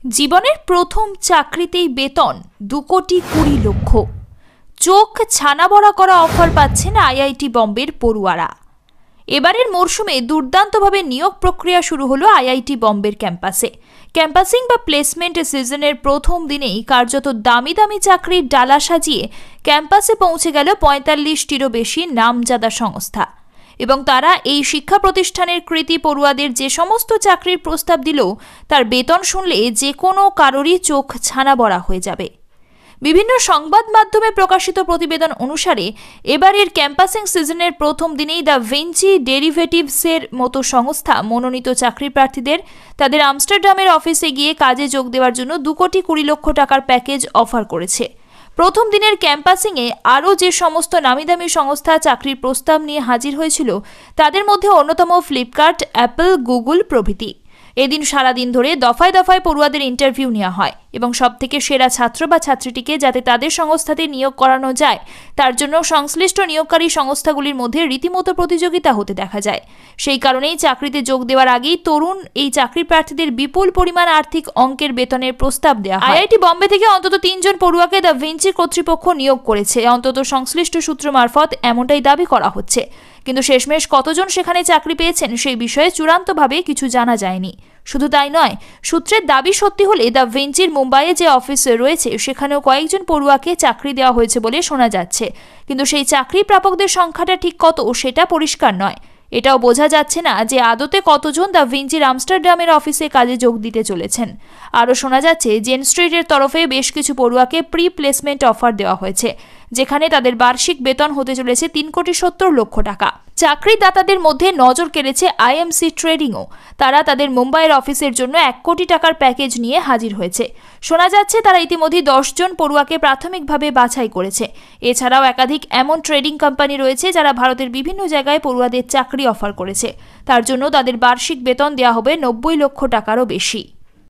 জীবনের প্রথম চাকরিতেই বেতন 2,20,00,000। চোখ ছানাবড়া করা অফার পাচ্ছেন আইআইটি বম্বের পড়ুয়ারা। এবারের মরশুমে দুর্দান্তভাবে নিয়োগ প্রক্রিয়া শুরু হলো আইআইটি বম্বের ক্যাম্পাসে। ক্যাম্পাসিং বা প্লেসমেন্ট সিজনের প্রথম দিনেই কার্যত দামি দামি চাকরির ডালা সাজিয়ে ক্যাম্পাসে পৌঁছে গেল 45টিরও বেশি নামজাদা সংস্থা, এবং তারা এই শিক্ষা প্রতিষ্ঠানের কৃতী পড়ুয়াদের যে সমস্ত চাকরির প্রস্তাব দিল তার বেতন শুনলে যে কোনো কারোরই চোখ ছানাবড়া হয়ে যাবে। বিভিন্ন সংবাদ মাধ্যমে প্রকাশিত প্রতিবেদন অনুসারে এবারের ক্যাম্পাসিং সিজনের প্রথম দিনেই দ্য ভিঞ্চি ডেরিভেটিভসের মতো সংস্থা মনোনীত চাকরি প্রার্থীদের তাদের আমস্টারডামের অফিসে গিয়ে কাজে যোগ দেওয়ার জন্য 2,20,00,000 টাকার প্যাকেজ অফার করেছে। প্রথম দিনের ক্যাম্পাসিংয়ে আরও যে সমস্ত নামিদামি সংস্থা চাকরির প্রস্তাব নিয়ে হাজির হয়েছিল তাদের মধ্যে অন্যতম ফ্লিপকার্ট, অ্যাপল, গুগল প্রভৃতি। এদিন সারাদিন ধরে দফায় দফায় পড়ুয়াদের ইন্টারভিউ নেওয়া হয় এবং সবথেকে সেরা ছাত্র বা ছাত্রীটিকে যাতে তাদের সংস্থাতে নিয়োগ করানো যায় তার জন্য সংশ্লিষ্ট নিয়োগকারী সংস্থাগুলির মধ্যে রীতিমতো প্রতিযোগিতা হতে দেখা যায়। সেই কারণেই চাকরিতে যোগ দেওয়ার আগেই তরুণ এই চাকরি প্রার্থীদের বিপুল পরিমাণ আর্থিক অঙ্কের বেতনের প্রস্তাব দেওয়া হয়। আইআইটি বম্বে থেকে অন্তত 3 জন পড়ুয়াকে দ্য ভিঞ্চি কর্তৃপক্ষ নিয়োগ করেছে, অন্তত সংশ্লিষ্ট সূত্র মারফত এমনটাই দাবি করা হচ্ছে। কিন্তু শেষমেশ কতজন সেখানে চাকরি পেয়েছেন সেই বিষয়ে চূড়ান্তভাবে কিছু জানা যায়নি। শুধু তাই নয়, সূত্রের দাবি সত্যি হলে দ্য ভিঞ্চির মুম্বাইয়ে যে অফিস রয়েছে সেখানেও কয়েকজন পড়ুয়াকে চাকরি দেওয়া হয়েছে বলে শোনা যাচ্ছে, কিন্তু সেই চাকরি প্রাপকদের সংখ্যাটা ঠিক কত সেটা পরিষ্কার নয়। এটাও বোঝা যাচ্ছে না যে আদতে কতজন দ্য ভিঞ্চির আমস্টারডামের অফিসে কাজে যোগ দিতে চলেছেন। আরও শোনা যাচ্ছে জেন স্ট্রিটের তরফে বেশ কিছু পড়ুয়াকে প্রি প্লেসমেন্ট অফার দেওয়া হয়েছে, যেখানে তাদের বার্ষিক বেতন হতে চলেছে 3,70,00,000 টাকা। চাকরিদাতাদের মধ্যে নজর কেড়েছে আইএমসি ট্রেডিংও। তারা তাদের মুম্বাইয়ের অফিসের জন্য 1 কোটি টাকার প্যাকেজ নিয়ে হাজির হয়েছে। শোনা যাচ্ছে তারা ইতিমধ্যে 10 জন পড়ুয়াকে প্রাথমিকভাবে বাছাই করেছে। এছাড়াও একাধিক এমন ট্রেডিং কোম্পানি রয়েছে যারা ভারতের বিভিন্ন জায়গায় পড়ুয়াদের চাকরি অফার করেছে। তার জন্য তাদের বার্ষিক বেতন দেওয়া হবে 90 লক্ষ টাকারও বেশি।